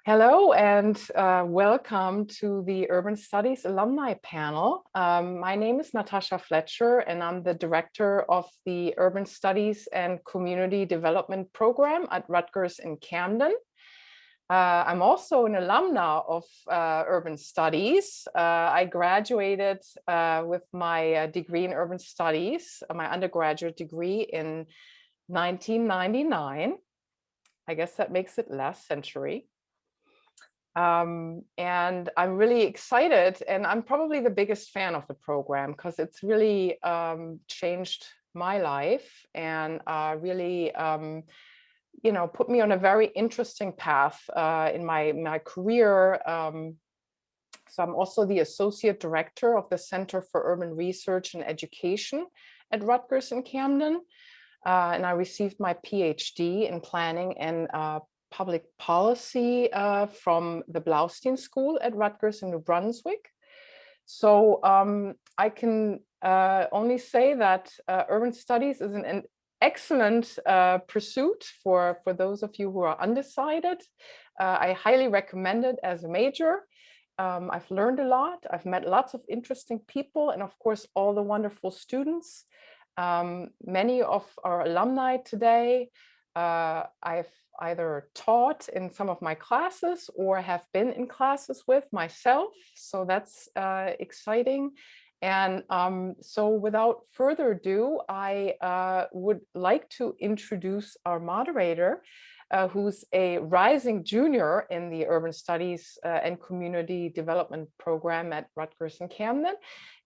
Hello and welcome to the Urban Studies Alumni Panel. My name is Natasha Fletcher and I'm the Director of the Urban Studies and Community Development Program at Rutgers in Camden. I'm also an alumna of Urban Studies. I graduated with my degree in Urban Studies, my undergraduate degree in 1999. I guess that makes it last century. And I'm really excited, and I'm probably the biggest fan of the program because it's really changed my life and really put me on a very interesting path in my career. So I'm also the Associate Director of the Center for Urban Research and Education at Rutgers in Camden. And I received my PhD in planning and public policy from the Blaustein School at Rutgers in New Brunswick. So I can only say that urban studies is an excellent pursuit for those of you who are undecided. I highly recommend it as a major. I've learned a lot. I've met lots of interesting people and of course all the wonderful students. Many of our alumni today I've either taught in some of my classes or have been in classes with myself. So that's exciting. And so without further ado, I would like to introduce our moderator, who's a rising junior in the Urban Studies and Community Development Program at Rutgers in Camden,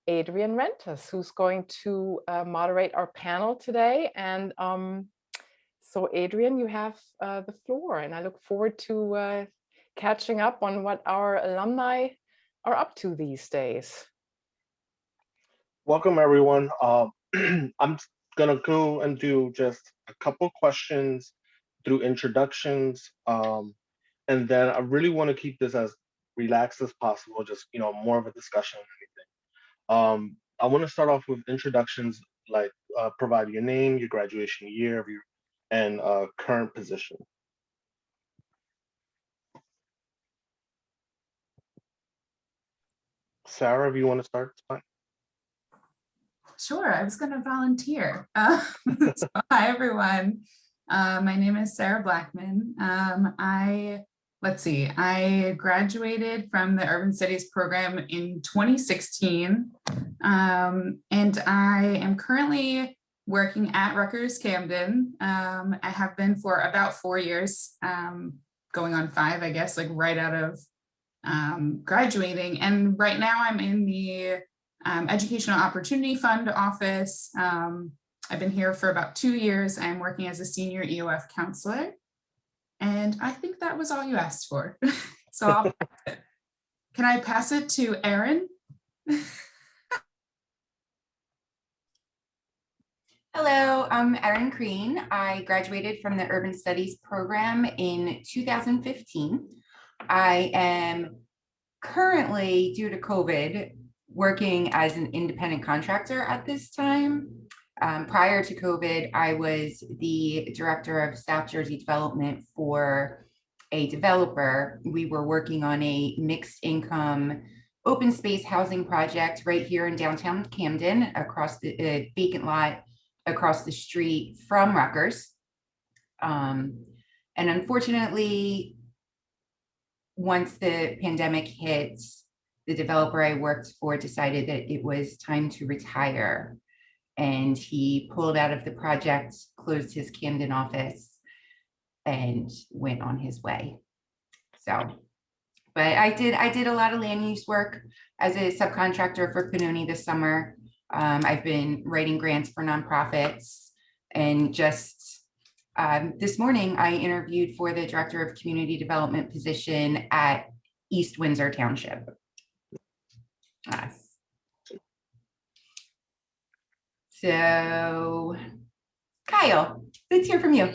Adrian Rentas, who's going to moderate our panel today. And so Adrian, you have the floor, and I look forward to catching up on what our alumni are up to these days. Welcome, everyone. I'm gonna go and do just a couple questions through introductions, and then I really want to keep this as relaxed as possible, just more of a discussion than anything. I want to start off with introductions, like provide your name, your graduation year, and current position. Sarah, if you want to start, it's fine. Sure, I was going to volunteer. So, hi, everyone. My name is Sarah Blackman. I graduated from the Urban Studies program in 2016, and I am currently working at Rutgers Camden. I have been for about 4 years, going on 5, I guess, like right out of graduating. And right now I'm in the Educational Opportunity Fund office. I've been here for about 2 years. I'm working as a senior EOF counselor. And I think that was all you asked for. So can I pass it to Erin? Hello, I'm Erin Crean. I graduated from the Urban Studies program in 2015. I am currently, due to COVID, working as an independent contractor at this time. Prior to COVID, I was the director of South Jersey development for a developer. We were working on a mixed income open space housing project right here in downtown Camden, across the vacant lot across the street from Rutgers. And unfortunately, once the pandemic hit, the developer I worked for decided that it was time to retire. And he pulled out of the project, closed his Camden office, and went on his way. So, but I did a lot of land use work as a subcontractor for Pannoni this summer. I've been writing grants for nonprofits, and just this morning I interviewed for the director of community development position at East Windsor Township. Yes. So, Kyle, let's hear from you.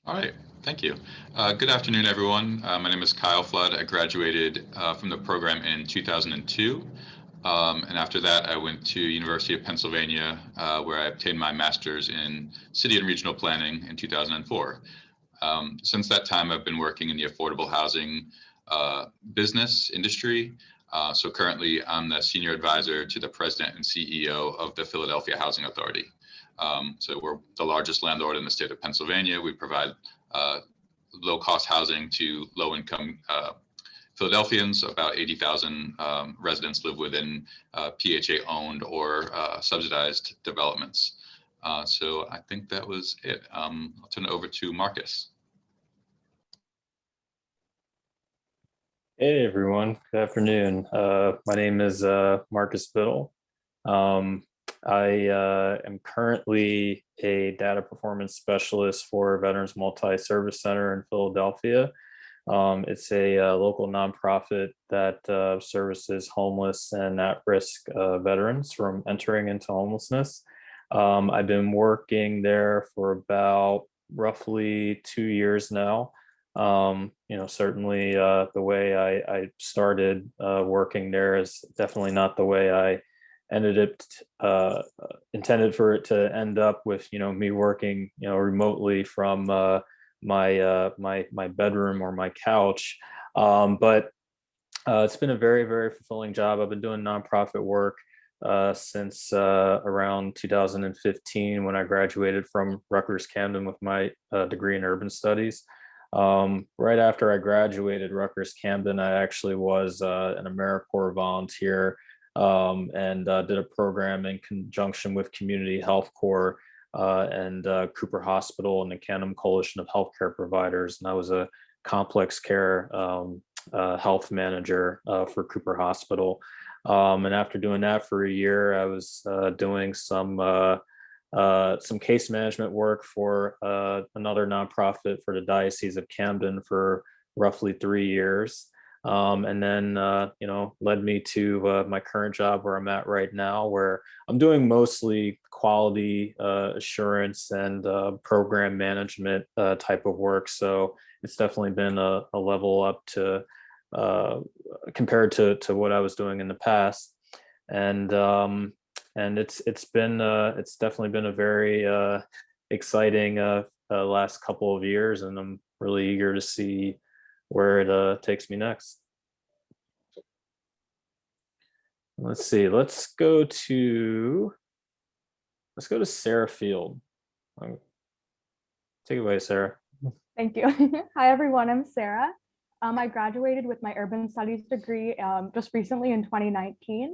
All right, thank you. Good afternoon, everyone. My name is Kyle Flood. I graduated from the program in 2002. And after that, I went to University of Pennsylvania, where I obtained my master's in city and regional planning in 2004. Since that time, I've been working in the affordable housing business industry. So currently, I'm the senior advisor to the president and CEO of the Philadelphia Housing Authority. So we're the largest landlord in the state of Pennsylvania. We provide low-cost housing to low-income Philadelphians. About 80,000 residents live within PHA-owned or subsidized developments. So I think that was it. I'll turn it over to Marcus. Hey everyone, good afternoon. My name is Marcus Biddle. I am currently a data performance specialist for Veterans Multi-Service Center in Philadelphia. It's a local nonprofit that services homeless and at-risk veterans from entering into homelessness. I've been working there for about roughly 2 years now. Certainly the way I started working there is definitely not the way I intended for it to end up with, me working, remotely from my bedroom or my couch. But it's been a very, very fulfilling job. I've been doing nonprofit work since around 2015 when I graduated from Rutgers Camden with my degree in urban studies. Right after I graduated Rutgers Camden, I actually was an AmeriCorps volunteer and did a program in conjunction with Community Health Corps and Cooper Hospital and the Canham Coalition of Healthcare Providers. And I was a complex care health manager for Cooper Hospital. And after doing that for a year, I was doing some case management work for another nonprofit for the Diocese of Camden for roughly 3 years. And then, led me to my current job where I'm at right now, where I'm doing mostly quality assurance and program management type of work. So it's definitely been a level up to compared to what I was doing in the past. And it's definitely been a very exciting last couple of years, and I'm really eager to see where it takes me next. Let's see. Let's go to Sarah Field. Take it away, Sarah. Thank you. Hi, everyone. I'm Sarah. I graduated with my urban studies degree just recently in 2019.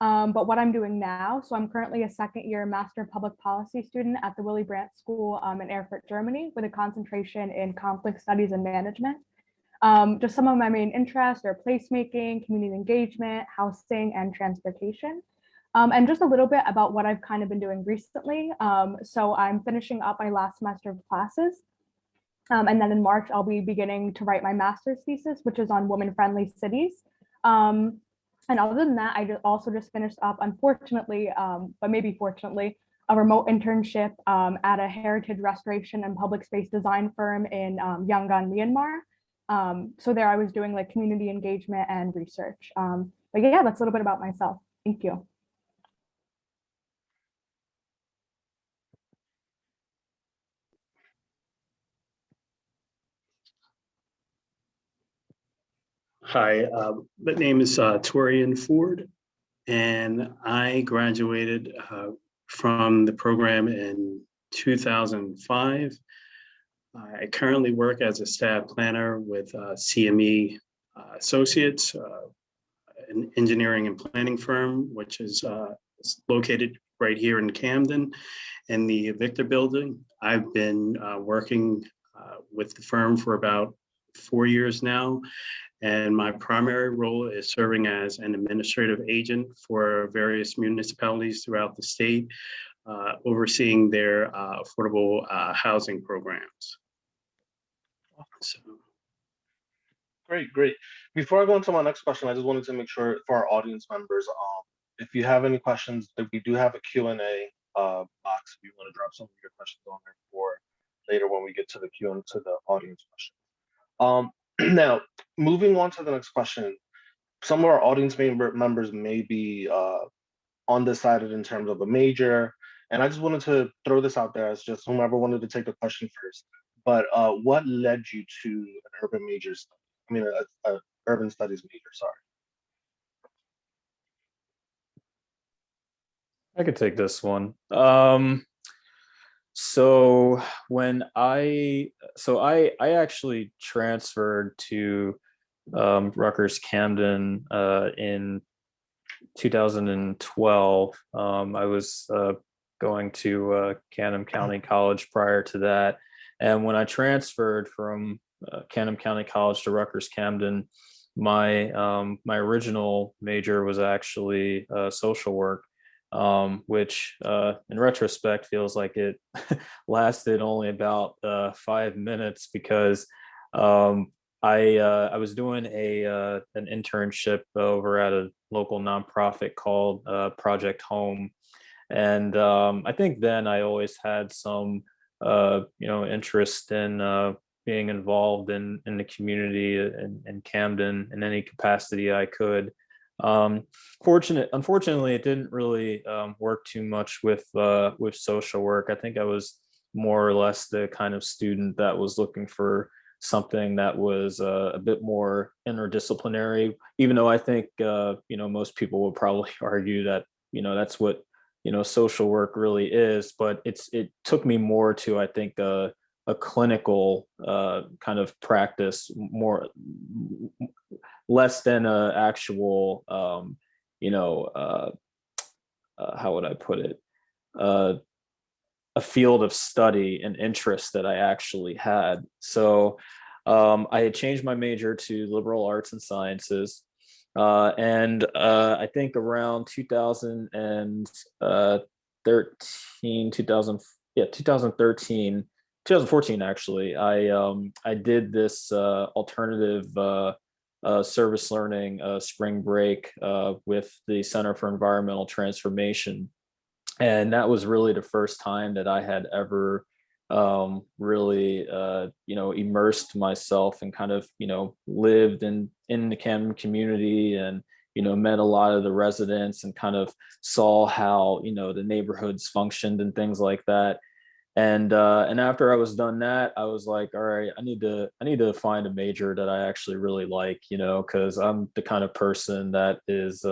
But what I'm doing now, so I'm currently a second-year Master of Public Policy student at the Willy Brandt School in Erfurt, Germany, with a concentration in conflict studies and management. Just some of my main interests are placemaking, community engagement, housing, and transportation. And just a little bit about what I've kind of been doing recently. So I'm finishing up my last semester of classes. And then in March, I'll be beginning to write my master's thesis, which is on women-friendly cities. And other than that, I also just finished up, unfortunately, but maybe fortunately, a remote internship at a heritage restoration and public space design firm in Yangon, Myanmar. So there I was doing like community engagement and research. But yeah, that's a little bit about myself. Thank you. Hi, my name is Torian Ford, and I graduated from the program in 2005. I currently work as a staff planner with CME Associates, an engineering and planning firm, which is located right here in Camden in the Victor Building. I've been working with the firm for about 4 years now. And my primary role is serving as an administrative agent for various municipalities throughout the state, overseeing their affordable housing programs. So. Great. Before I go into my next question, I just wanted to make sure for our audience members, if you have any questions, that we do have a Q&A box. If you want to drop some of your questions on there for later when we get to the Q&A to the audience questions. Now, moving on to the next question, some of our audience members may be undecided in terms of a major, and I just wanted to throw this out there as just whomever wanted to take the question first. but what led you to an urban major? I mean, a urban studies major. Sorry. I could take this one. So when I actually transferred to Rutgers Camden in 2012. I was going to Canham County College prior to that, and when I transferred from Canham County College to Rutgers Camden, my original major was actually social work, which in retrospect feels like it lasted only about 5 minutes because I was doing an internship over at a local nonprofit called Project Home, and I think then I always had some interest in being involved in the community in Camden in any capacity I could. Unfortunately, it didn't really work too much with social work. I think I was more or less the kind of student that was looking for something that was a bit more interdisciplinary, even though I think most people would probably argue that that's what social work really is, but it took me more to, I think, a clinical kind of practice, more less than a actual how would I put it, a field of study and interest that I actually had. So I had changed my major to liberal arts and sciences. And I think around 2013, 2014, actually, I did this alternative service learning spring break with the Center for Environmental Transformation. And that was really the first time that I had ever really immersed myself and kind of lived in the Camden community, and met a lot of the residents and kind of saw how the neighborhoods functioned and things like that. And after I was done that, I was like, all right, I need to find a major that I actually really like, because I'm the kind of person that is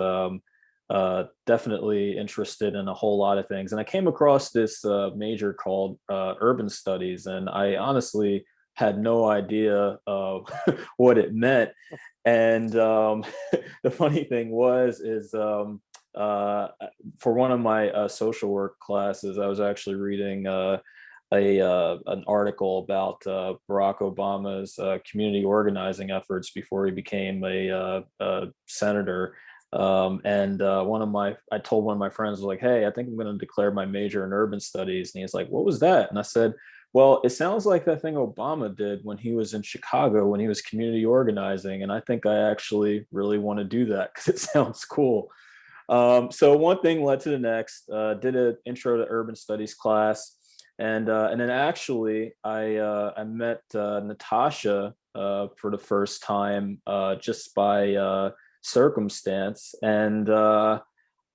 definitely interested in a whole lot of things. And I came across this major called urban studies, and I honestly had no idea what it meant. And the funny thing is for one of my social work classes, I was actually reading an article about Barack Obama's community organizing efforts before he became a senator. I told one of my friends, like, hey, I think I'm going to declare my major in urban studies. And he's like, what was that? And I said, well, it sounds like that thing Obama did when he was in Chicago, when he was community organizing. And I think I actually really want to do that because it sounds cool. So one thing led to the next. Did an intro to urban studies class. And then actually I met Natasha for the first time just by circumstance. And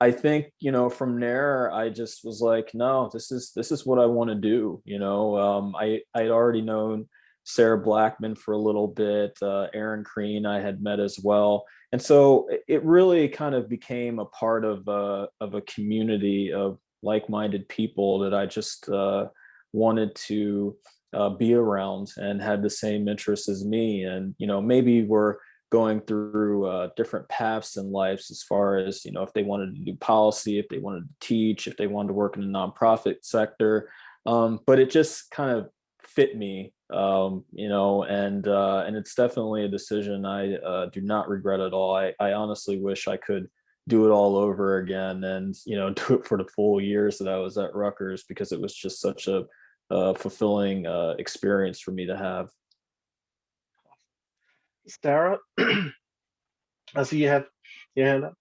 I think from there I just was like, no, this is what I want to do. I'd already known Sarah Blackman for a little bit. Aaron Crean I had met as well, and so it really kind of became a part of a community of like-minded people that I just wanted to be around and had the same interests as me. And maybe we're going through different paths in life as far as if they wanted to do policy, if they wanted to teach, if they wanted to work in the nonprofit sector, but it just kind of fit me, and it's definitely a decision I do not regret at all. I honestly wish I could do it all over again and do it for the full years that I was at Rutgers, because it was just such a fulfilling experience for me to have. Sarah, I see you have your hand up.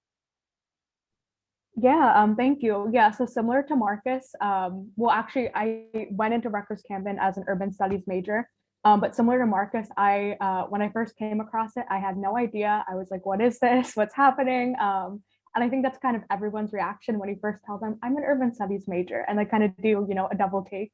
Yeah, thank you. Yeah, so similar to Marcus, well, actually, I went into Rutgers Camden as an urban studies major, but similar to Marcus, when I first came across it, I had no idea. I was like, what is this? What's happening? And I think that's kind of everyone's reaction when you first tell them, I'm an urban studies major, and they kind of do, a double take.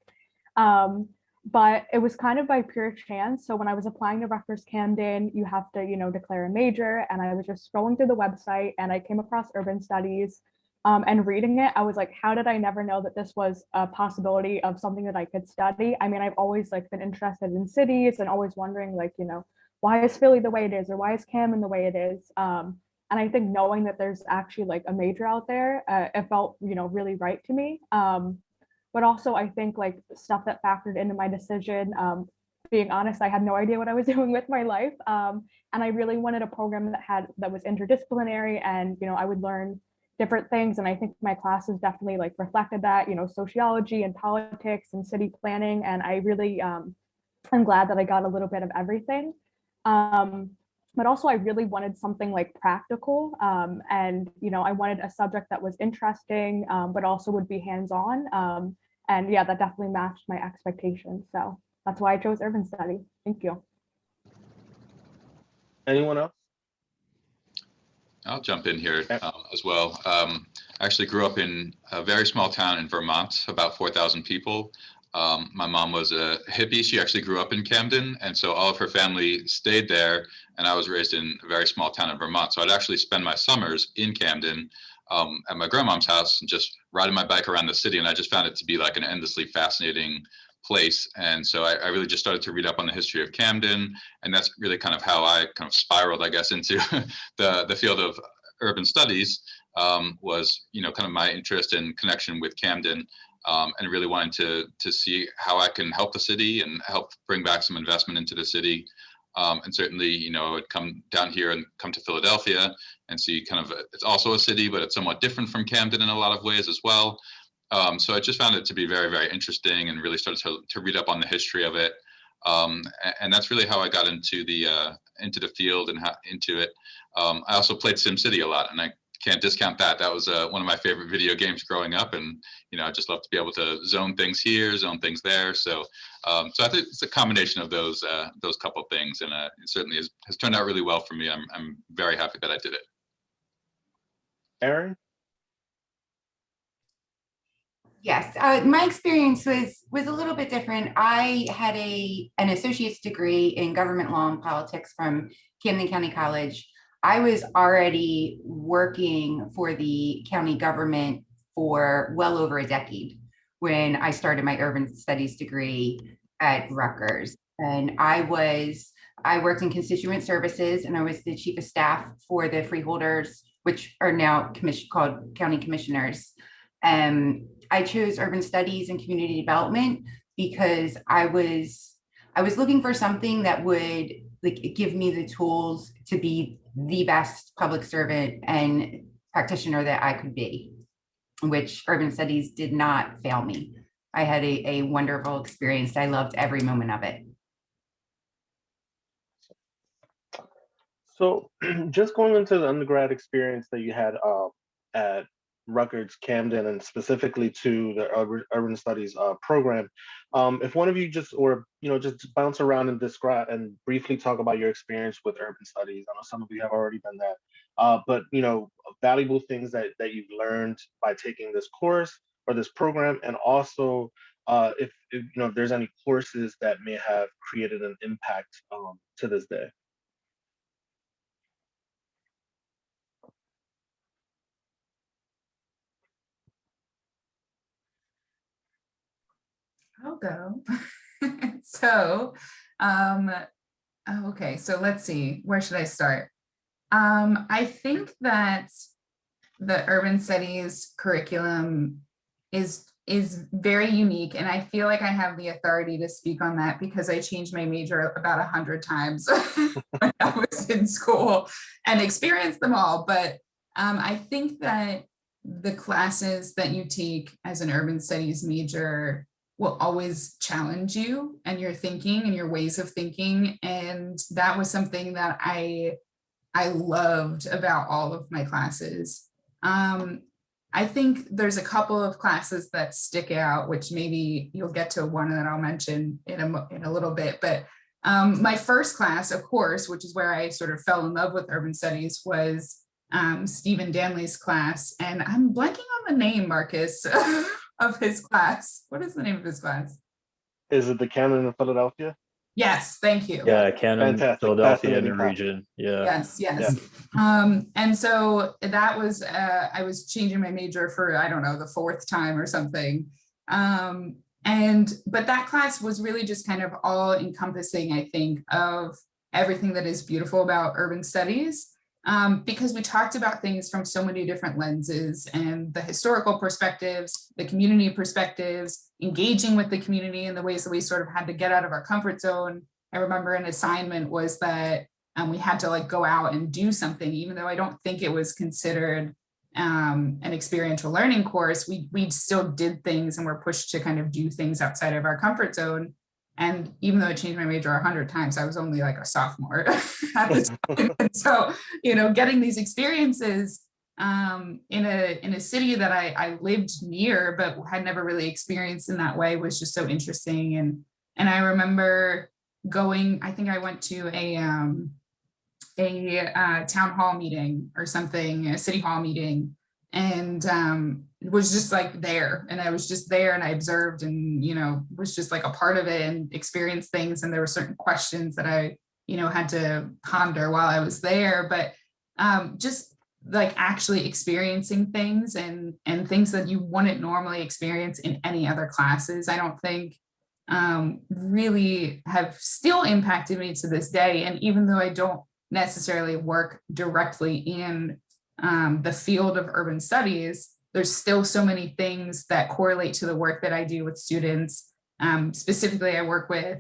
But it was kind of by pure chance. So when I was applying to Rutgers Camden, you have to, declare a major. And I was just scrolling through the website and I came across urban studies. And reading it, I was like, how did I never know that this was a possibility of something that I could study? I mean, I've always like been interested in cities and always wondering like, why is Philly the way it is, or why is Camden the way it is? And I think knowing that there's actually like a major out there, it felt, really right to me. But also I think like stuff that factored into my decision, being honest, I had no idea what I was doing with my life. And I really wanted a program that was interdisciplinary, and, I would learn different things. And I think my classes definitely like reflected that, sociology and politics and city planning. And I really, I'm glad that I got a little bit of everything. But also I really wanted something like practical. And, I wanted a subject that was interesting, but also would be hands-on. And yeah, that definitely matched my expectations. So that's why I chose urban studies. Thank you. Anyone else? I'll jump in here as well. I actually grew up in a very small town in Vermont, about 4,000 people. My mom was a hippie. She actually grew up in Camden, and so all of her family stayed there, and I was raised in a very small town in Vermont. So I'd actually spend my summers in Camden at my grandmom's house and just riding my bike around the city, and I just found it to be like an endlessly fascinating place. And so I really just started to read up on the history of Camden, and that's really kind of how I kind of spiraled, I guess, into the field of urban studies. Was kind of my interest and connection with Camden, and really wanting to see how I can help the city and help bring back some investment into the city. And certainly, I'd come down here and come to Philadelphia and see kind of, it's also a city, but it's somewhat different from Camden in a lot of ways as well. So I just found it to be very, very interesting, and really started to read up on the history of it. And that's really how I got into the field and into it. I also played SimCity a lot, and I can't discount that. That was one of my favorite video games growing up, and I just love to be able to zone things here, zone things there. So I think it's a combination of those couple of things, and it certainly has turned out really well for me. I'm very happy that I did it. Erin? Yes, my experience was a little bit different. I had an associate's degree in government law and politics from Camden County College. I was already working for the county government for well over a decade when I started my urban studies degree at Rutgers. And I worked in constituent services, and I was the chief of staff for the freeholders, which are now called county commissioners. I chose urban studies and community development because I was looking for something that would give me the tools to be the best public servant and practitioner that I could be, which urban studies did not fail me. I had a wonderful experience. I loved every moment of it. So just going into the undergrad experience that you had at Rutgers Camden, and specifically to the urban studies program, if one of you just bounce around and describe and briefly talk about your experience with urban studies. I know some of you have already done that, but valuable things that you've learned by taking this course or this program, and also if there's any courses that may have created an impact to this day. I'll go. Okay, so let's see, where should I start? I think that the urban studies curriculum is very unique, and I feel like I have the authority to speak on that because I changed my major about 100 times when I was in school and experienced them all. But I think that the classes that you take as an urban studies major will always challenge you and your thinking and your ways of thinking. And that was something that I loved about all of my classes. I think there's a couple of classes that stick out, which maybe you'll get to one that I'll mention in a little bit. But my first class, of course, which is where I sort of fell in love with urban studies, was Stephen Danley's class. And I'm blanking on the name, Marcus, of his class. What is the name of his class? Is it the Camden in Philadelphia? Yes, thank you. Yeah, Canon, Fantastic. Philadelphia, and the Fascinating class. region. Yeah. Yes, Yeah. yes. And so that was, I was changing my major for, I don't know, the fourth time or something. But that class was really just kind of all encompassing, I think, of everything that is beautiful about urban studies. Because we talked about things from so many different lenses, and the historical perspectives, the community perspectives, engaging with the community in the ways that we sort of had to get out of our comfort zone. I remember an assignment was that we had to like go out and do something, even though I don't think it was considered an experiential learning course. We still did things and were pushed to kind of do things outside of our comfort zone. And even though I changed my major 100 times, I was only like a sophomore at this time. And so, you know, getting these experiences in a city that I lived near but had never really experienced in that way was just so interesting. And I remember going, I think I went to a town hall meeting or something, a city hall meeting, and was just like there. And I was just there and I observed and, you know, was just like a part of it and experienced things. And there were certain questions that I, you know, had to ponder while I was there. But just like actually experiencing things and things that you wouldn't normally experience in any other classes, I don't think really have still impacted me to this day. And even though I don't necessarily work directly in the field of urban studies, there's still so many things that correlate to the work that I do with students. Specifically, I work with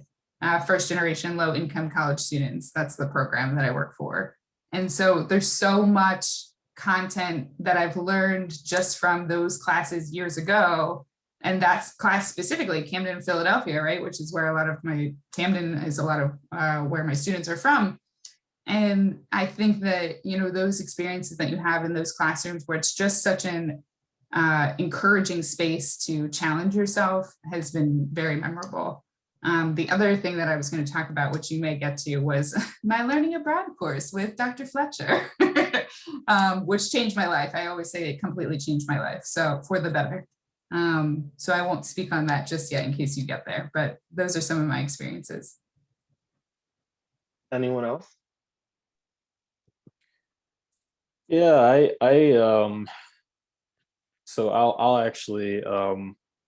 first generation low income college students. That's the program that I work for. And so there's so much content that I've learned just from those classes years ago. And that's class specifically Camden, Philadelphia, right? Which is where a lot of my, Camden is a lot of where my students are from. And I think that, you know, those experiences that you have in those classrooms where it's just such an encouraging space to challenge yourself has been very memorable. The other thing that I was going to talk about, which you may get to, was my Learning Abroad course with Dr. Fletcher, which changed my life. I always say it completely changed my life, so for the better. So I won't speak on that just yet in case you get there, but those are some of my experiences. Anyone else? Yeah, so I'll actually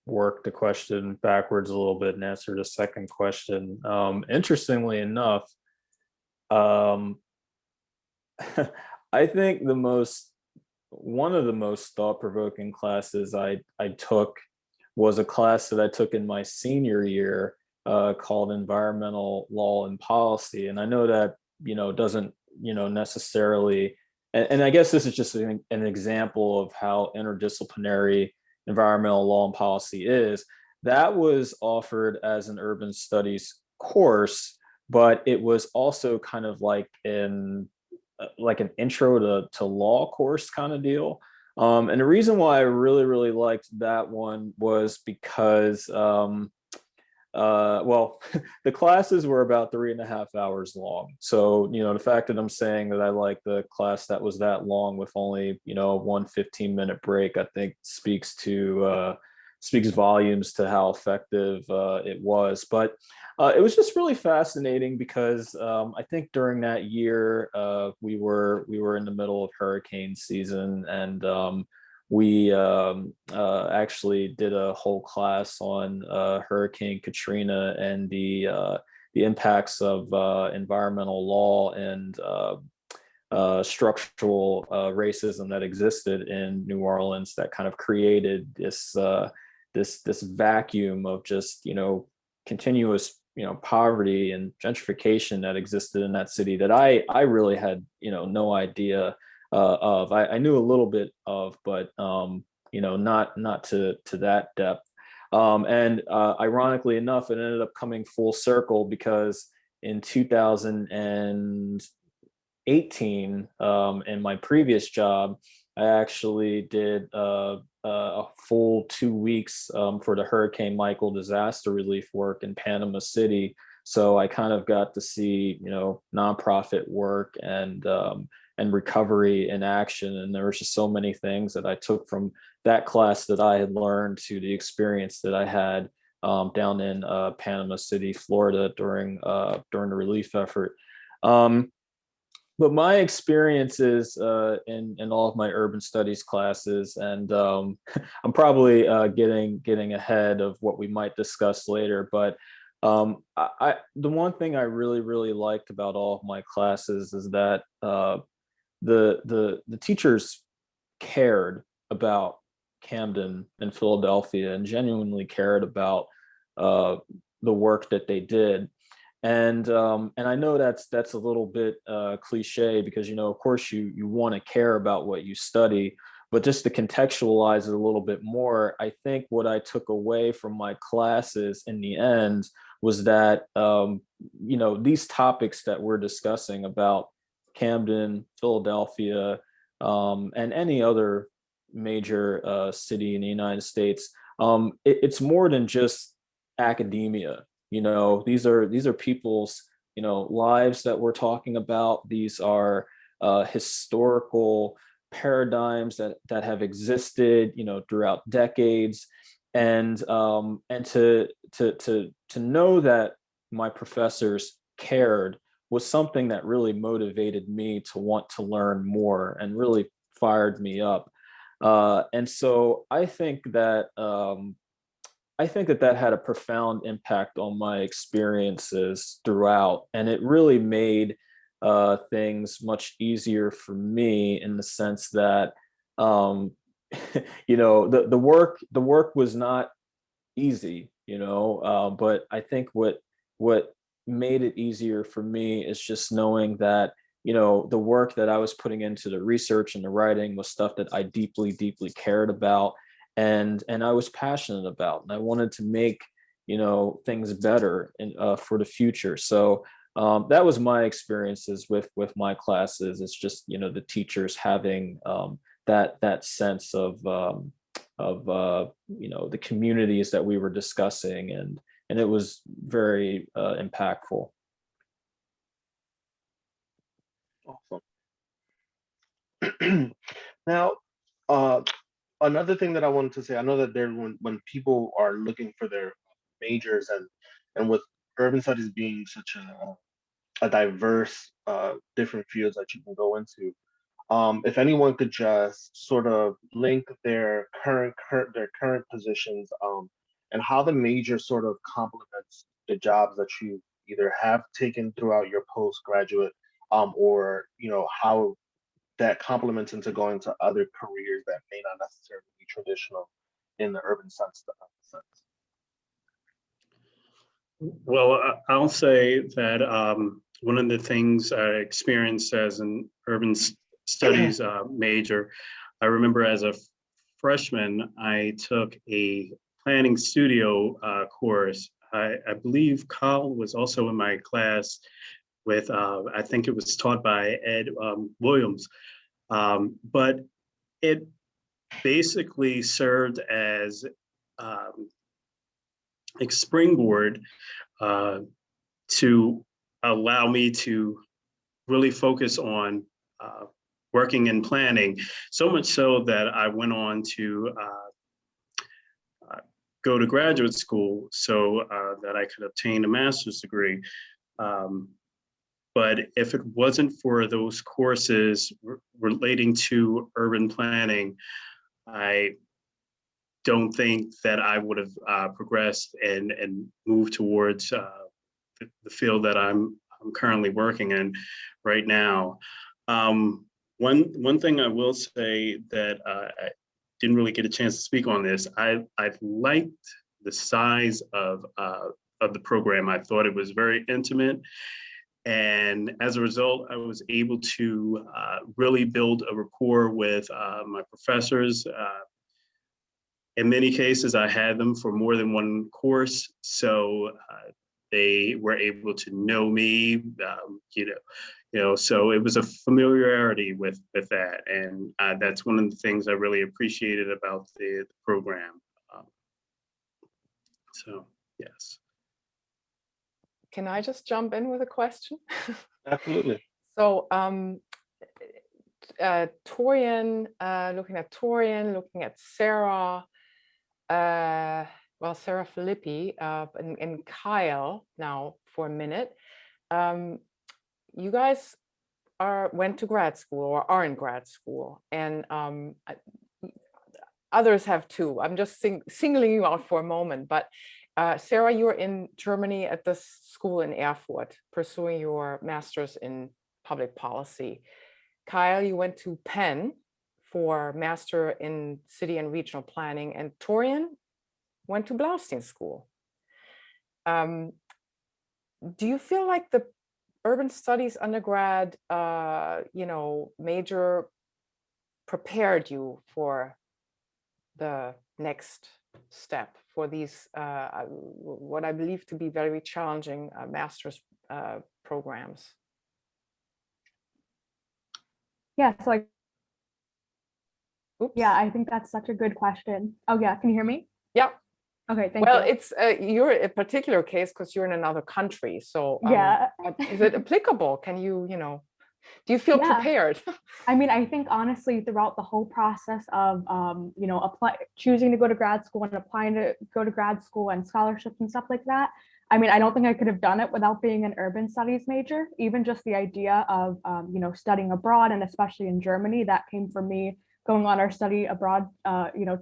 work the question backwards a little bit and answer the second question. Interestingly enough, I think one of the most thought-provoking classes I took was a class that I took in my senior year called Environmental Law and Policy. And I know that, you know, doesn't, you know, necessarily, and I guess this is just an example of how interdisciplinary environmental law and policy is. That was offered as an urban studies course, but it was also kind of like an intro to law course kind of deal. And the reason why I really liked that one was because well, the classes were about 3.5 hours long. So, you know, the fact that I'm saying that I like the class that was that long with only, you know, 1 15-minute break, I think speaks volumes to how effective it was. But it was just really fascinating because I think during that year we were in the middle of hurricane season, and we actually did a whole class on Hurricane Katrina and the impacts of environmental law and structural racism that existed in New Orleans that kind of created this vacuum of just, you know, continuous, you know, poverty and gentrification that existed in that city that I really had, you know, no idea of. I knew a little bit of, but you know, not to that depth. And ironically enough, it ended up coming full circle because in 2018, in my previous job, I actually did a full 2 weeks for the Hurricane Michael disaster relief work in Panama City. So I kind of got to see, you know, nonprofit work and recovery in action. And there was just so many things that I took from that class that I had learned to the experience that I had down in Panama City, Florida during the relief effort. But my experiences in all of my urban studies classes, and I'm probably getting ahead of what we might discuss later, but the one thing I really liked about all of my classes is that the teachers cared about Camden and Philadelphia and genuinely cared about the work that they did. And I know that's a little bit cliche because, of course you want to care about what you study, but just to contextualize it a little bit more, I think what I took away from my classes in the end was that these topics that we're discussing about Camden, Philadelphia, and any other major city in the United States, it's more than just academia. These are people's lives that we're talking about. These are historical paradigms that have existed throughout decades, and to know that my professors cared was something that really motivated me to want to learn more and really fired me up. And so I think that that had a profound impact on my experiences throughout, and it really made things much easier for me in the sense that the work was not easy, but I think what made it easier for me is just knowing that the work that I was putting into the research and the writing was stuff that I deeply cared about, and I was passionate about, and I wanted to make things better for the future. So that was my experiences with my classes. It's just the teachers having that sense of the communities that we were discussing, and it was very impactful. Awesome. Now, another thing that I wanted to say, I know that when people are looking for their majors, and with urban studies being such a diverse different fields that you can go into, if anyone could just sort of link their current positions, and how the major sort of complements the jobs that you either have taken throughout your postgraduate, or how that complements into going to other careers that may not necessarily be traditional in the urban sense. Well, I'll say that one of the things I experienced as an urban studies major, I remember as a freshman, I took a planning studio course. I believe Kyle was also in my class with, I think it was taught by Ed Williams, but it basically served as a springboard to allow me to really focus on working in planning, so much so that I went on to go to graduate school so that I could obtain a master's degree. But if it wasn't for those courses relating to urban planning, I don't think that I would have progressed and moved towards the field that I'm currently working in right now. One thing I will say that I didn't really get a chance to speak on this. I liked the size of the program. I thought it was very intimate. And as a result, I was able to really build a rapport with my professors. In many cases, I had them for more than one course, so they were able to know me, so it was a familiarity with that, and that's one of the things I really appreciated about the program. So, yes. Can I just jump in with a question? Absolutely. So, Torian, looking at Torian, looking at Sarah, Well, Sarah Filippi and Kyle now for a minute. You guys went to grad school or are in grad school, and others have too. I'm just singling you out for a moment, but Sarah, you're in Germany at this school in Erfurt, pursuing your master's in public policy. Kyle, you went to Penn for master in city and regional planning, and Torian went to Blaustein School. Do you feel like the urban studies undergrad, major prepared you for the next step for these, what I believe to be very challenging master's programs? Yeah, so Oops. yeah, I think that's such a good question. Oh yeah, can you hear me? Yeah. Okay, thank Well, you. it's you're a particular case because you're in another country. So Yeah. is it applicable? Can you, do you feel Yeah. prepared? I mean, I think honestly, throughout the whole process of, choosing to go to grad school and applying to go to grad school and scholarships and stuff like that, I mean, I don't think I could have done it without being an urban studies major. Even just the idea of, studying abroad, and especially in Germany, that came from me going on our study abroad,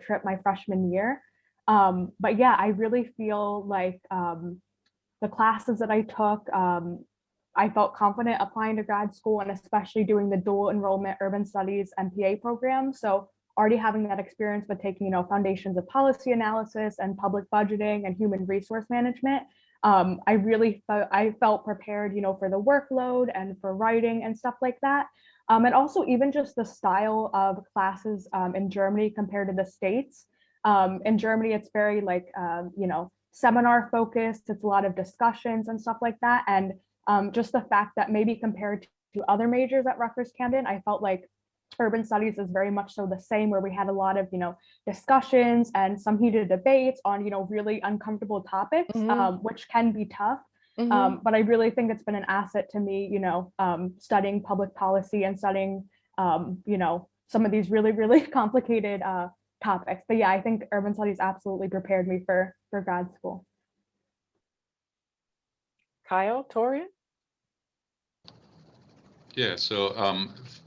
trip my freshman year. But yeah, I really feel like the classes that I took, I felt confident applying to grad school, and especially doing the dual enrollment urban studies MPA program. So already having that experience with taking, foundations of policy analysis and public budgeting and human resource management, I felt prepared, for the workload and for writing and stuff like that. And also even just the style of classes in Germany compared to the States. In Germany, it's very like, seminar focused. It's a lot of discussions and stuff like that. And just the fact that maybe compared to other majors at Rutgers Camden, I felt like urban studies is very much so the same, where we had a lot of, discussions and some heated debates on, really uncomfortable topics, which can be tough. But I really think it's been an asset to me, studying public policy and studying, some of these really, really complicated topics. But yeah, I think urban studies absolutely prepared me for grad school. Kyle, Torian? Yeah, so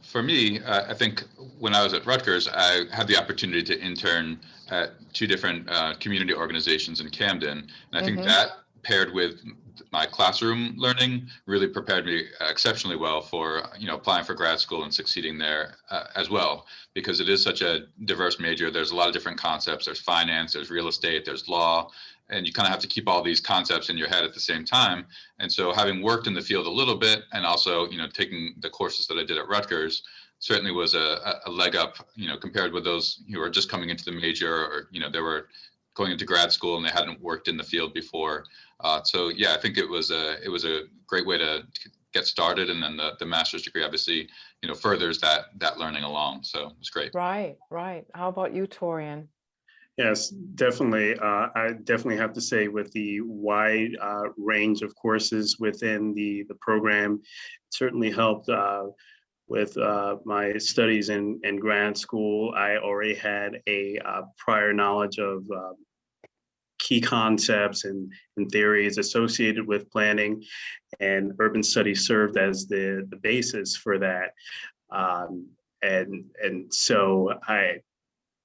for me, I think when I was at Rutgers, I had the opportunity to intern at two different community organizations in Camden. And I think that paired with my classroom learning really prepared me exceptionally well for, applying for grad school and succeeding there as well, because it is such a diverse major. There's a lot of different concepts. There's finance, there's real estate, there's law, and you kind of have to keep all these concepts in your head at the same time. And so having worked in the field a little bit, and also, taking the courses that I did at Rutgers, certainly was a leg up, compared with those who are just coming into the major, or, they were going into grad school and they hadn't worked in the field before. So yeah, I think it was a great way to get started. And then the master's degree obviously, furthers that learning along. So it's great. Right. How about you, Torian? Yes, definitely. I definitely have to say, with the wide range of courses within the program, it certainly helped with my studies in grad school. I already had a prior knowledge of key concepts and theories associated with planning, and urban studies served as the basis for that. And so I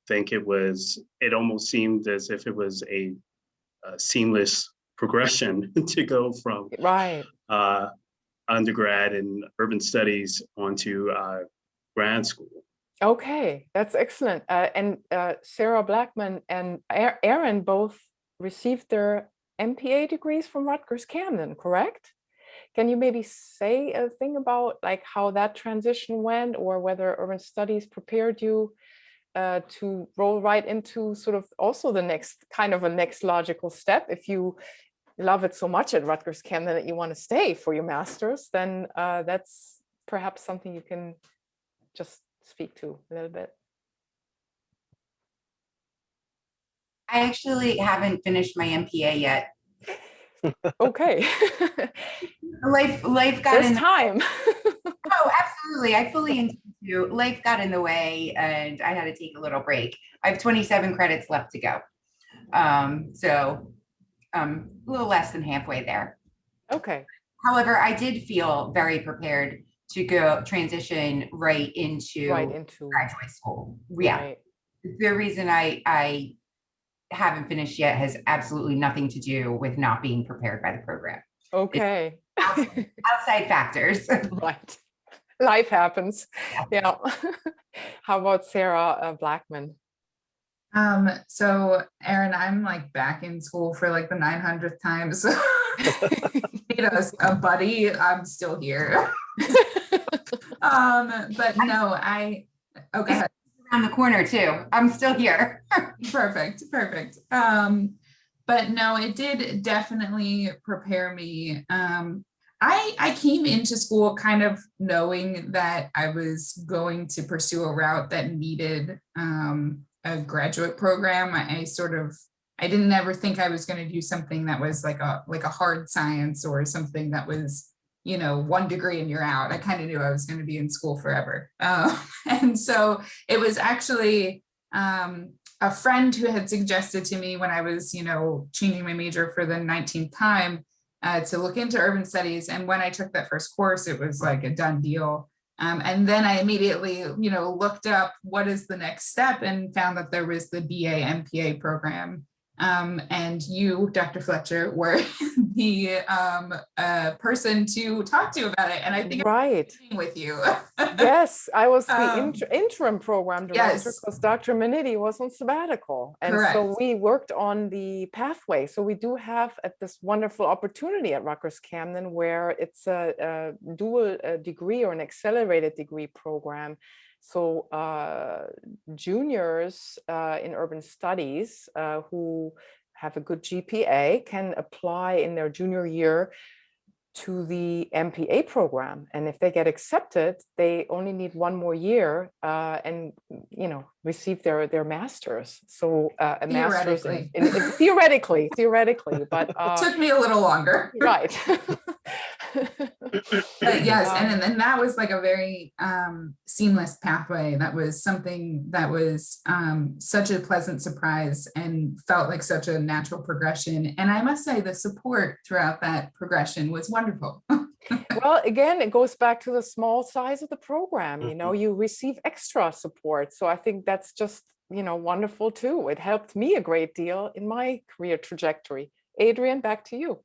think it almost seemed as if it was a seamless progression to go from undergrad in urban studies onto grad school. Okay, that's excellent. And Sarah Blackman and Aaron both received their MPA degrees from Rutgers Camden, correct? Can you maybe say a thing about like how that transition went, or whether urban studies prepared you to roll right into sort of also the next logical step? If you love it so much at Rutgers Camden that you want to stay for your master's, then that's perhaps something you can just speak to a little bit. I actually haven't finished my MPA yet. Okay. Life got in time. Oh, absolutely. I fully intend to. Life got in the way and I had to take a little break. I have 27 credits left to go. So a little less than halfway there. Okay. However, I did feel very prepared to go transition right into graduate school. Yeah. Right. The reason I haven't finished yet has absolutely nothing to do with not being prepared by the program. Okay. Outside factors. Right. Life happens. Yeah. How about Sarah Blackman? So Erin, I'm like back in school for like the 900th time. So need a buddy. I'm still here. But no, go ahead. Around the corner too. I'm still here. Perfect. But no, it did definitely prepare me. I came into school kind of knowing that I was going to pursue a route that needed a graduate program. I didn't ever think I was going to do something that was like a hard science or something that was, 1 degree and you're out. I kind of knew I was going to be in school forever. And so it was actually a friend who had suggested to me when I was, changing my major for the 19th time to look into urban studies. And when I took that first course, it was like a done deal. And then I immediately, looked up what is the next step and found that there was the BA MPA program. And you, Dr. Fletcher, were the person to talk to about it. And I think right I'm with you. Yes, I was the interim program director Yes. because Dr. Maniti was on sabbatical. And Correct. so we worked on the pathway. So we do have this wonderful opportunity at Rutgers Camden where it's a dual degree or an accelerated degree program. So juniors in urban studies who have a good GPA can apply in their junior year to the MPA program. And if they get accepted, they only need 1 more year and, receive their master's. So a master's theoretically, but it took me a little longer. Right. But yes, and then that was like a very seamless pathway. That was something that was such a pleasant surprise and felt like such a natural progression. And I must say the support throughout that progression was wonderful. Well, again, it goes back to the small size of the program. You receive extra support. So I think that's just, wonderful too. It helped me a great deal in my career trajectory. Adrian, back to you.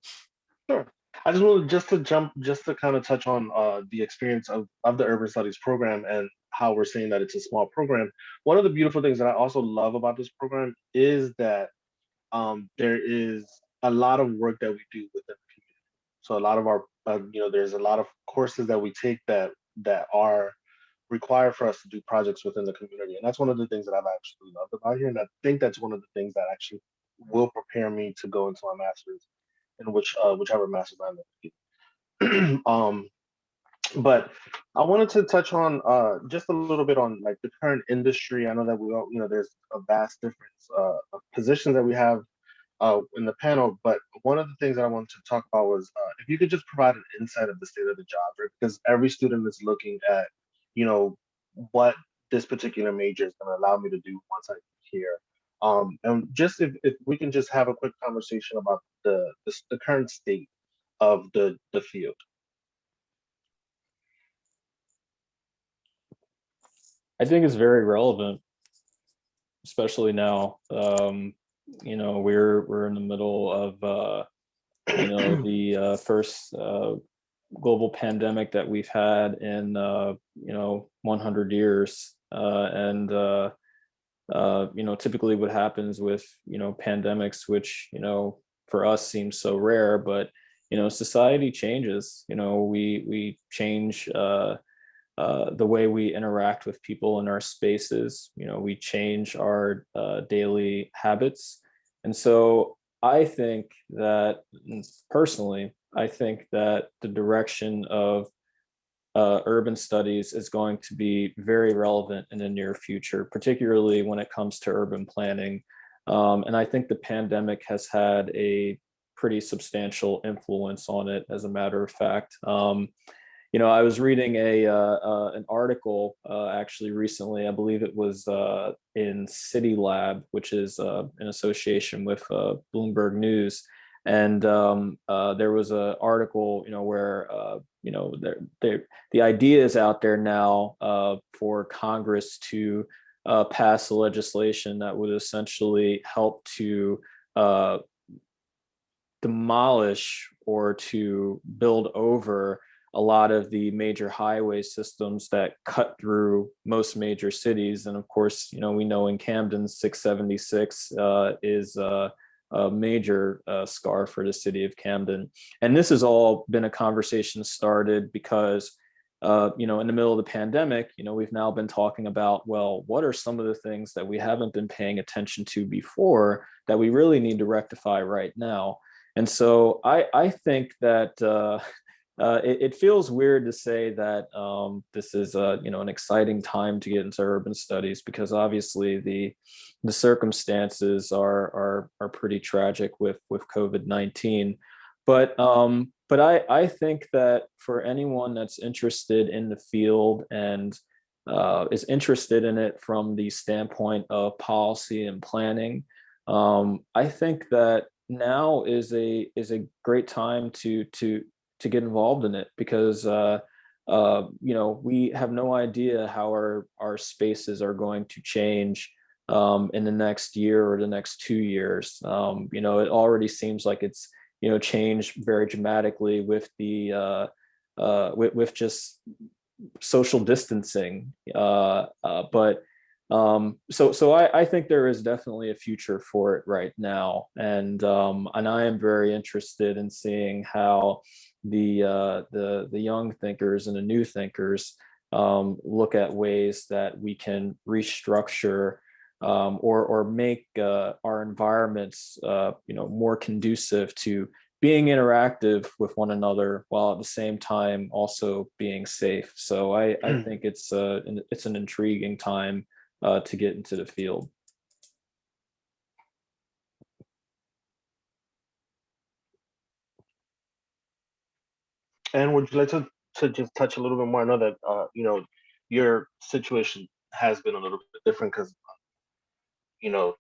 Sure. I just wanted to kind of touch on the experience of the urban studies program and how we're saying that it's a small program. One of the beautiful things that I also love about this program is that there is a lot of work that we do within the community. So a lot of our, there's a lot of courses that we take that are required for us to do projects within the community. And that's one of the things that I've actually loved about here. And I think that's one of the things that actually will prepare me to go into my master's in whichever master's I'm in. But I wanted to touch on just a little bit on like the current industry. I know that we all, there's a vast difference of positions that we have in the panel, but one of the things that I wanted to talk about was if you could just provide an insight of the state of the jobs, right? Because every student is looking at, what this particular major is going to allow me to do once I'm here. And just if we can just have a quick conversation about the current state of the field. I think it's very relevant, especially now. We're in the middle of the first global pandemic that we've had in 100 years, and typically what happens with pandemics, which for us seems so rare, but society changes. We change the way we interact with people in our spaces. We change our daily habits. And so I think that, personally, I think that the direction of urban studies is going to be very relevant in the near future, particularly when it comes to urban planning. And I think the pandemic has had a pretty substantial influence on it, as a matter of fact. I was reading an article actually recently. I believe it was in City Lab, which is in association with Bloomberg News. And there was an article, where the idea is out there now for Congress to pass a legislation that would essentially help to demolish or to build over a lot of the major highway systems that cut through most major cities. And of course, we know in Camden, 676 is a major scar for the city of Camden. And this has all been a conversation started because, in the middle of the pandemic, we've now been talking about, well, what are some of the things that we haven't been paying attention to before that we really need to rectify right now? And so I think that it feels weird to say that this is an exciting time to get into urban studies, because obviously the circumstances are pretty tragic with COVID-19. But I think that for anyone that's interested in the field and is interested in it from the standpoint of policy and planning, I think that now is a great time to get involved in it, because we have no idea how our spaces are going to change in the next year or the next 2 years. It already seems like it's changed very dramatically with the with just social distancing. But so I think there is definitely a future for it right now, and I am very interested in seeing how the young thinkers and the new thinkers look at ways that we can restructure or make our environments more conducive to being interactive with one another, while at the same time also being safe. So I think it's an intriguing time to get into the field. And would you like to just touch a little bit more? I know that your situation has been a little bit different because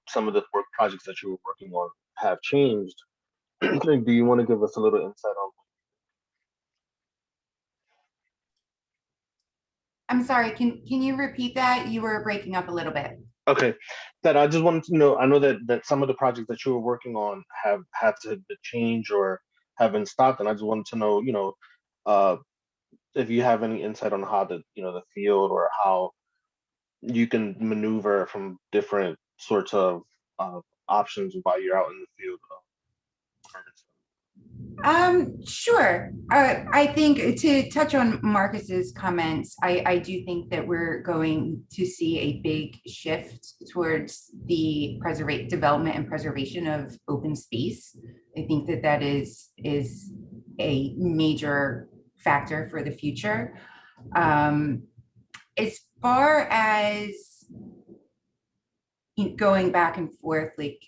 some of the work projects that you were working on have changed. Do you want to give us a little insight on? I'm sorry, can you repeat that? You were breaking up a little bit. Okay, that I just wanted to know. I know that some of the projects that you were working on have had to change or have been stopped, and I just wanted to know, if you have any insight on how the field or how you can maneuver from different sorts of options while you're out in the field. Sure. I think to touch on Marcus's comments, I do think that we're going to see a big shift towards the development and preservation of open space. I think that is a major factor for the future. As far as going back and forth, like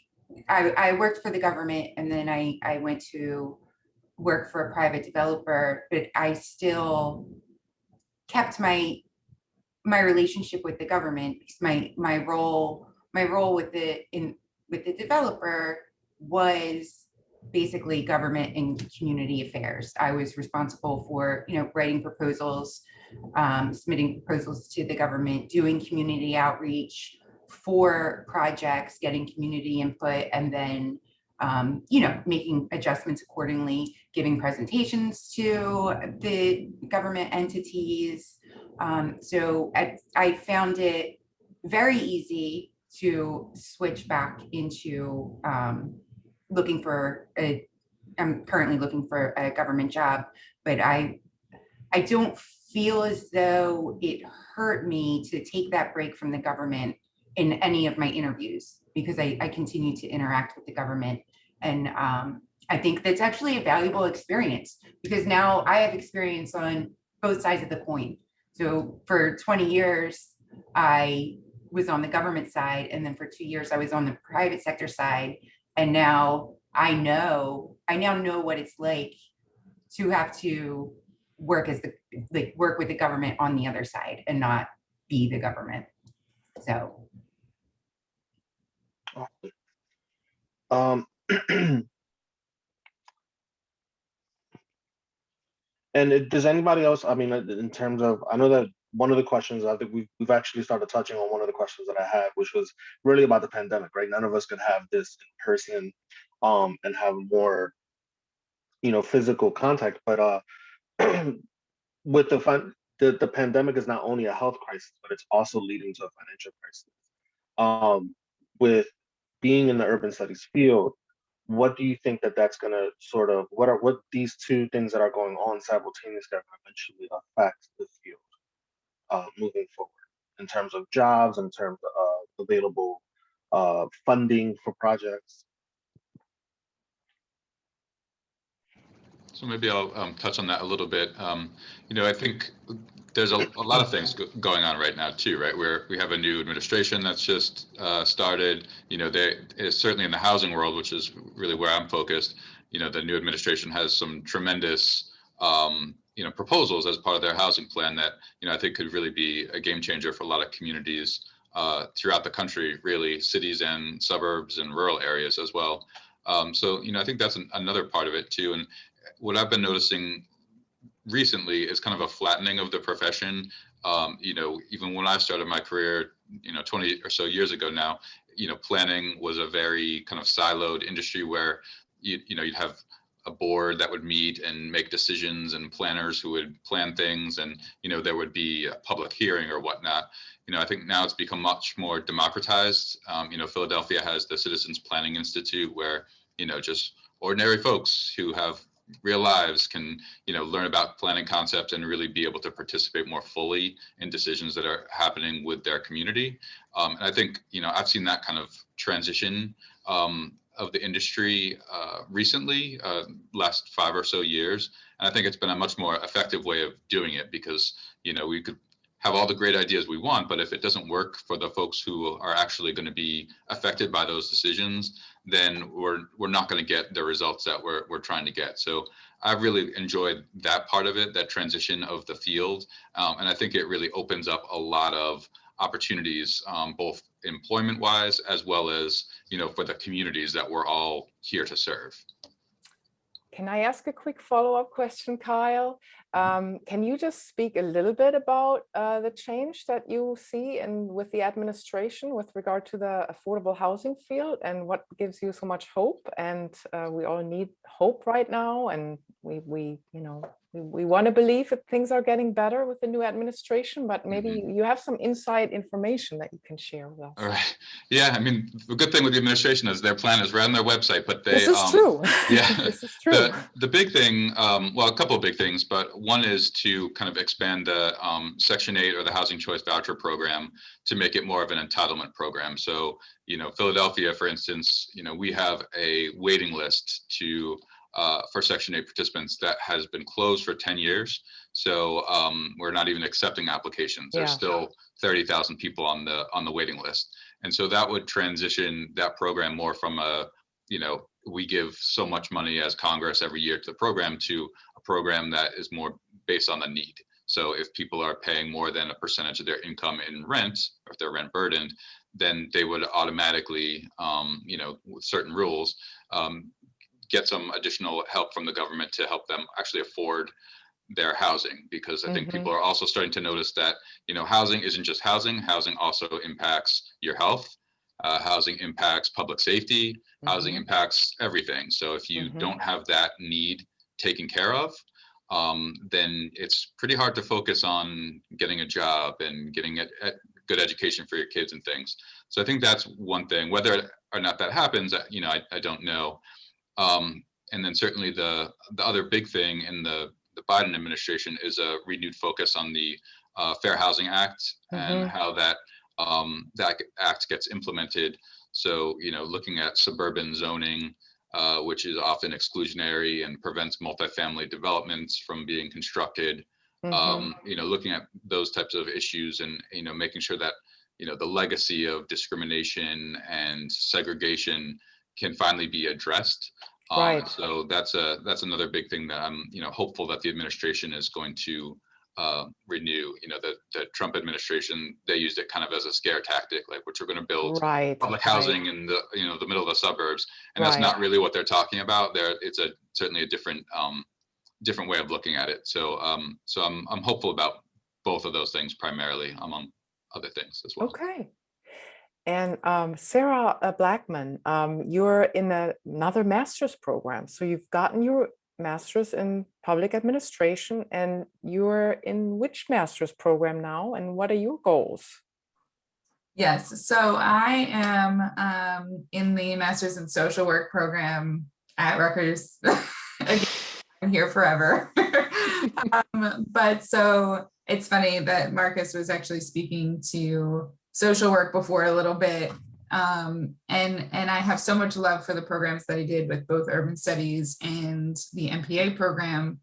I worked for the government, and then I went to work for a private developer, but I still kept my relationship with the government, because my role with the developer was basically government and community affairs. I was responsible for writing proposals, submitting proposals to the government, doing community outreach for projects, getting community input, and then making adjustments accordingly, giving presentations to the government entities. So I found it very easy to switch back into looking for I'm currently looking for a government job, but I don't feel as though it hurt me to take that break from the government in any of my interviews, because I continue to interact with the government. And I think that's actually a valuable experience, because now I have experience on both sides of the coin. So for 20 years, I was on the government side, and then for 2 years, I was on the private sector side. And now I now know what it's like to have to work as like work with the government on the other side and not be the government. So. And does anybody else, I mean, in terms of, I know that one of the questions, I think we've actually started touching on one of the questions that I had, which was really about the pandemic, right? None of us could have this in person and have more, physical contact. But with the pandemic is not only a health crisis, but it's also leading to a financial crisis. With being in the urban studies field, what do you think that that's going to sort of, what these two things that are going on simultaneously are going to eventually affect the field moving forward in terms of jobs, in terms of available funding for projects? So maybe I'll touch on that a little bit. I think there's a lot of things going on right now too, right? Where we have a new administration that's just started. There is certainly in the housing world, which is really where I'm focused. The new administration has some tremendous, proposals as part of their housing plan that I think could really be a game changer for a lot of communities throughout the country, really cities and suburbs and rural areas as well. So I think that's another part of it too. And what I've been noticing recently is kind of a flattening of the profession. Even when I started my career, 20 or so years ago now, planning was a very kind of siloed industry where you'd have a board that would meet and make decisions and planners who would plan things, and there would be a public hearing or whatnot. I think now it's become much more democratized. Philadelphia has the Citizens Planning Institute where just ordinary folks who have real lives can learn about planning concepts and really be able to participate more fully in decisions that are happening with their community. And I think I've seen that kind of transition of the industry recently, last 5 or so years, and I think it's been a much more effective way of doing it, because we could have all the great ideas we want, but if it doesn't work for the folks who are actually going to be affected by those decisions, then we're not going to get the results that we're trying to get. So I've really enjoyed that part of it, that transition of the field. And I think it really opens up a lot of opportunities, both employment wise, as well as, for the communities that we're all here to serve. Can I ask a quick follow-up question, Kyle? Can you just speak a little bit about the change that you see with the administration with regard to the affordable housing field, and what gives you so much hope? And we all need hope right now, and we want to believe that things are getting better with the new administration, but maybe you have some inside information that you can share with us. All right. Yeah, I mean, the good thing with the administration is their plan is right on their website, but they— This is true. Yeah, this is true. The big thing, well, a couple of big things, but one is to kind of expand the Section 8 or the Housing Choice Voucher Program to make it more of an entitlement program. So, Philadelphia, for instance, we have a waiting list for Section 8 participants that has been closed for 10 years. So we're not even accepting applications. There's still 30,000 people on the waiting list. And so that would transition that program more from we give so much money as Congress every year to the program, to a program that is more based on the need. So if people are paying more than a percentage of their income in rent, or if they're rent burdened, then they would automatically, with certain rules, get some additional help from the government to help them actually afford their housing. Because I think people are also starting to notice that, housing isn't just housing. Housing also impacts your health. Housing impacts public safety. Housing impacts everything. So if you don't have that need taken care of, then it's pretty hard to focus on getting a job and getting a good education for your kids and things. So I think that's one thing. Whether or not that happens, I don't know. And then certainly the other big thing in the Biden administration is a renewed focus on the Fair Housing Act and how that act gets implemented. So, looking at suburban zoning, which is often exclusionary and prevents multifamily developments from being constructed, looking at those types of issues and, making sure that, the legacy of discrimination and segregation can finally be addressed. Right. So that's another big thing that I'm, hopeful that the administration is going to renew. You know, the Trump administration, they used it kind of as a scare tactic, like we're going to build public housing in the the middle of the suburbs, and that's not really what they're talking about. It's certainly a different different way of looking at it. So so I'm hopeful about both of those things primarily, among other things as well. Okay. And Sarah Blackman, you're in another master's program. So you've gotten your master's in public administration, and you're in which master's program now, and what are your goals? Yes, so I am in the master's in social work program at Rutgers. Again, I'm here forever. But so it's funny that Marcus was actually speaking to social work before a little bit. And I have so much love for the programs that I did with both urban studies and the MPA program.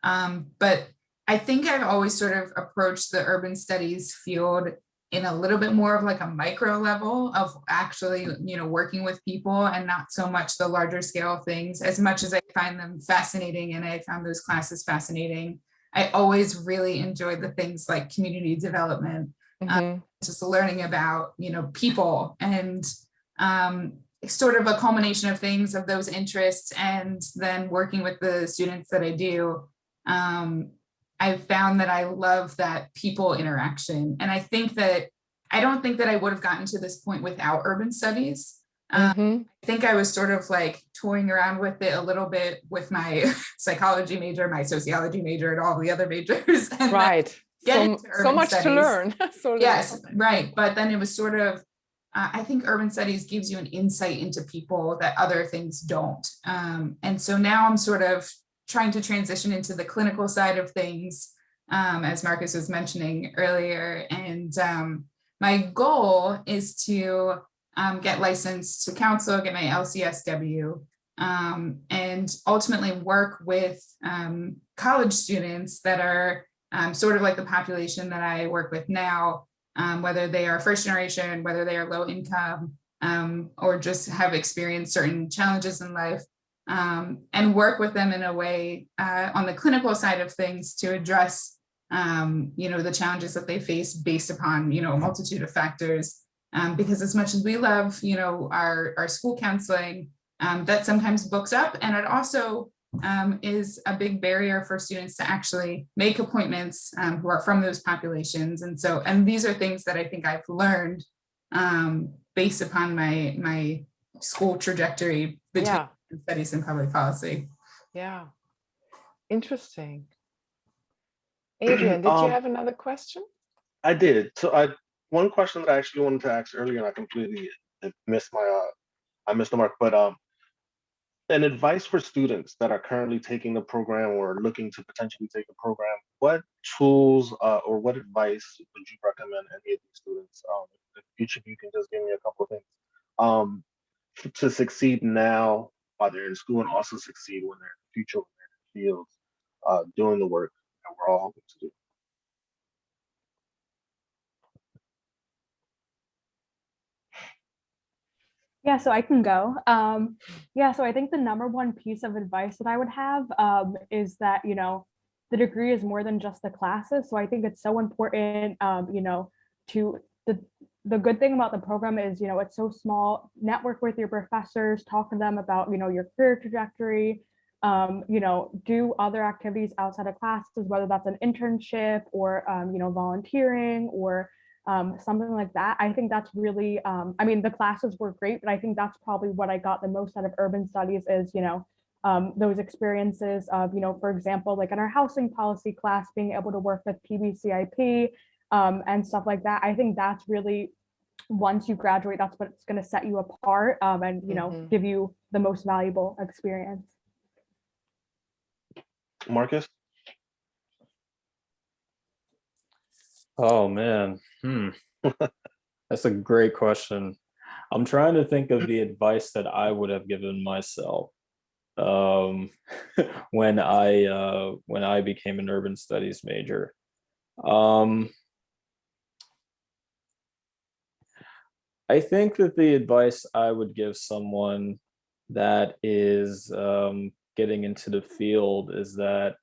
But I think I've always sort of approached the urban studies field in a little bit more of like a micro level of actually, working with people, and not so much the larger scale things. As much as I find them fascinating, and I found those classes fascinating, I always really enjoyed the things like community development, just learning about, people, and sort of a culmination of things, of those interests, and then working with the students that I do. I've found that I love that people interaction. And I don't think that I would have gotten to this point without urban studies. I think I was sort of like toying around with it a little bit with my psychology major, my sociology major, and all the other majors. And so much to learn. Yes, right. But then it was sort of, I think urban studies gives you an insight into people that other things don't. And so now I'm sort of trying to transition into the clinical side of things, as Marcus was mentioning earlier. And my goal is to get licensed to counsel, get my LCSW, and ultimately work with college students that are sort of like the population that I work with now, whether they are first generation, whether they are low income, or just have experienced certain challenges in life. And work with them in a way on the clinical side of things to address, the challenges that they face based upon, a multitude of factors. Because as much as we love, our school counseling, that sometimes books up, and it also is a big barrier for students to actually make appointments who are from those populations. And these are things that I think I've learned based upon my school trajectory between studies and public policy. Yeah, interesting. Adrian, did you have another question? I did. So one question that I actually wanted to ask earlier, and I completely missed I missed the mark. But an advice for students that are currently taking the program or looking to potentially take the program, what tools or what advice would you recommend any of these students? If each of you can just give me a couple of things to succeed now while they're in school, and also succeed when they're in the future, when they're in the fields, doing the work that we're all hoping to do. Yeah, so I can go. So I think the number one piece of advice that I would have is that, the degree is more than just the classes. So I think it's so important, to the good thing about the program is, it's so small. Network with your professors, talk to them about, your career trajectory, do other activities outside of classes, whether that's an internship or, volunteering or something like that. I think that's really, the classes were great, but I think that's probably what I got the most out of urban studies is, those experiences of, for example, like in our housing policy class, being able to work with PBCIP and stuff like that. I think that's really, once you graduate, that's what's going to set you apart and, give you the most valuable experience. Marcus? Oh man, that's a great question. I'm trying to think of the advice that I would have given myself when I became an urban studies major. I think that the advice I would give someone that is getting into the field is that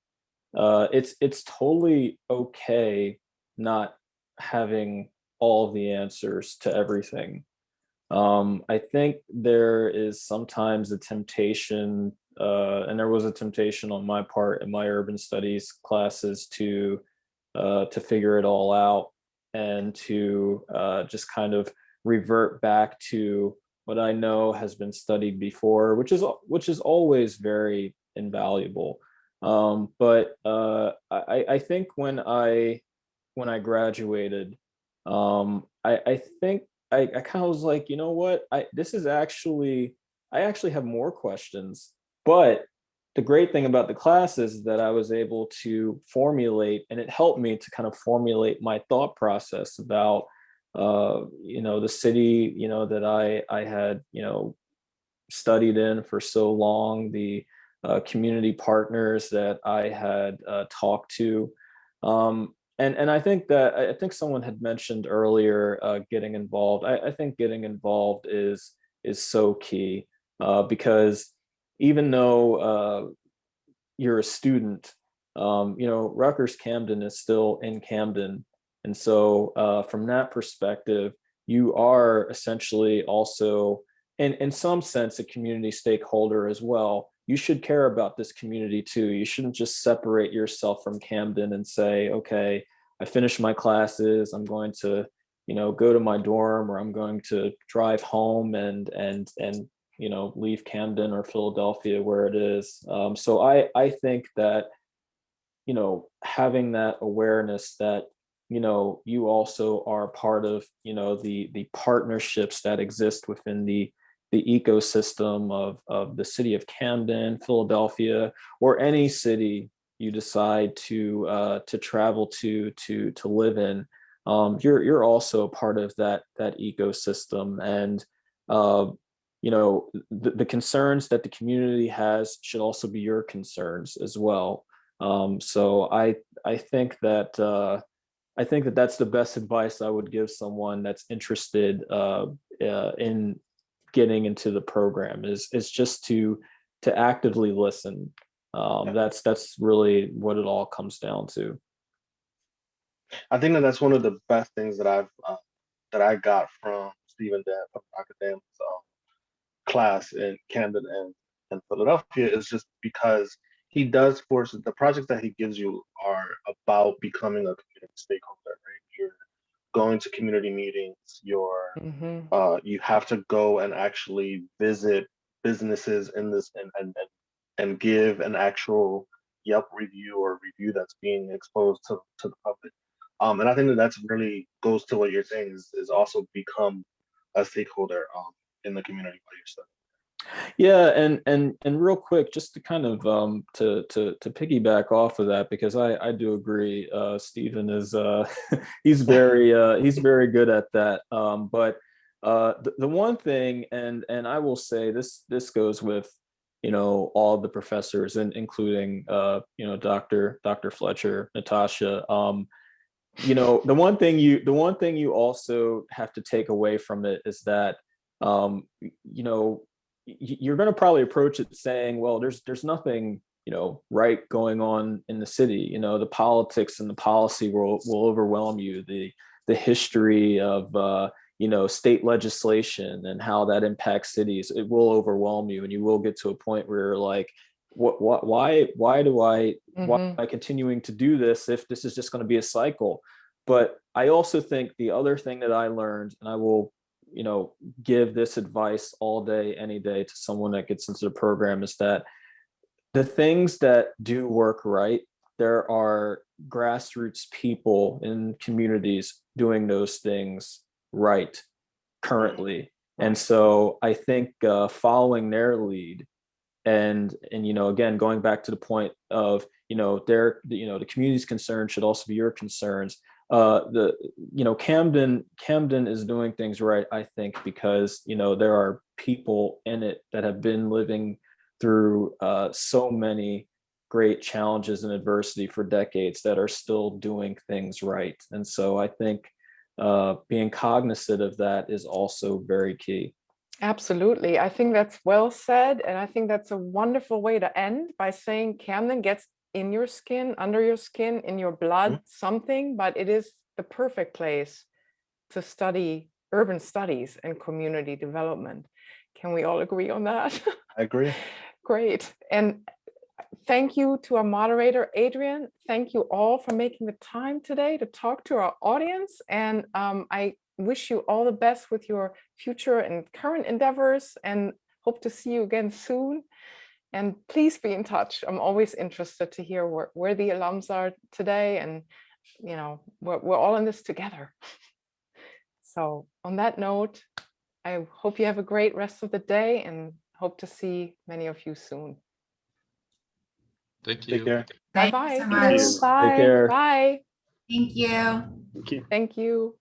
it's totally okay not having all of the answers to everything. I think there is sometimes a temptation, and there was a temptation on my part in my urban studies classes to figure it all out and to just kind of revert back to what I know has been studied before, which is always very invaluable. But I think when I graduated, I think I kind of was like, you know what, I actually have more questions, but the great thing about the class is that I was able to formulate, and it helped me to kind of formulate my thought process about, the city, that I had, studied in for so long, the community partners that I had talked to. And I think someone had mentioned earlier getting involved. I think getting involved is so key because even though you're a student, Rutgers Camden is still in Camden. And so from that perspective, you are essentially also, in some sense, a community stakeholder as well. You should care about this community too. You shouldn't just separate yourself from Camden and say, okay, I finished my classes, I'm going to, go to my dorm, or I'm going to drive home and leave Camden or Philadelphia where it is. So I think that, having that awareness that, you also are part of, the partnerships that exist within the ecosystem of the city of Camden, Philadelphia, or any city you decide to travel to live in. You're also a part of that ecosystem, and the concerns that the community has should also be your concerns as well. So I think that that's the best advice I would give someone that's interested in getting into the program is just to actively listen. That's really what it all comes down to. I think that that's one of the best things that I got from Stephen Dan from Academics class in Camden and Philadelphia is just because he does force the projects that he gives you are about becoming a community stakeholder, right? You're going to community meetings, you have to go and actually visit businesses in this and give an actual Yelp review or review that's being exposed to the public. And I think that that's really goes to what you're saying is also become a stakeholder in the community while you're studying. Yeah, and real quick, just to kind of to piggyback off of that, because I do agree, Stephen is he's very good at that. But the one thing, and I will say this goes with all the professors, and including Dr. Fletcher, Natasha. The one thing you also have to take away from it is that you're going to probably approach it saying, well, there's nothing right going on in the city. The politics and the policy will overwhelm you. The history of state legislation and how that impacts cities, it will overwhelm you, and you will get to a point where you're like, why am I continuing to do this if this is just going to be a cycle? But I also think the other thing that I learned, and I will give this advice all day, any day to someone that gets into the program, is that the things that do work right, there are grassroots people in communities doing those things right currently. And so I think following their lead and again, going back to the point of the community's concerns should also be your concerns. Camden is doing things right, I think, because there are people in it that have been living through so many great challenges and adversity for decades that are still doing things right. And so I think being cognizant of that is also very key. Absolutely. I think that's well said. And I think that's a wonderful way to end by saying Camden gets in your skin, under your skin, in your blood, something, but it is the perfect place to study urban studies and community development. Can we all agree on that? I agree. Great. And thank you to our moderator, Adrian. Thank you all for making the time today to talk to our audience. And I wish you all the best with your future and current endeavors, and hope to see you again soon. And please be in touch. I'm always interested to hear where the alums are today, and you know, we're all in this together. So on that note, I hope you have a great rest of the day and hope to see many of you soon. Thank you. Take care. Bye Thank you bye. so Thank you. much. Bye. Take care. Bye. Thank you. Thank you. Thank you.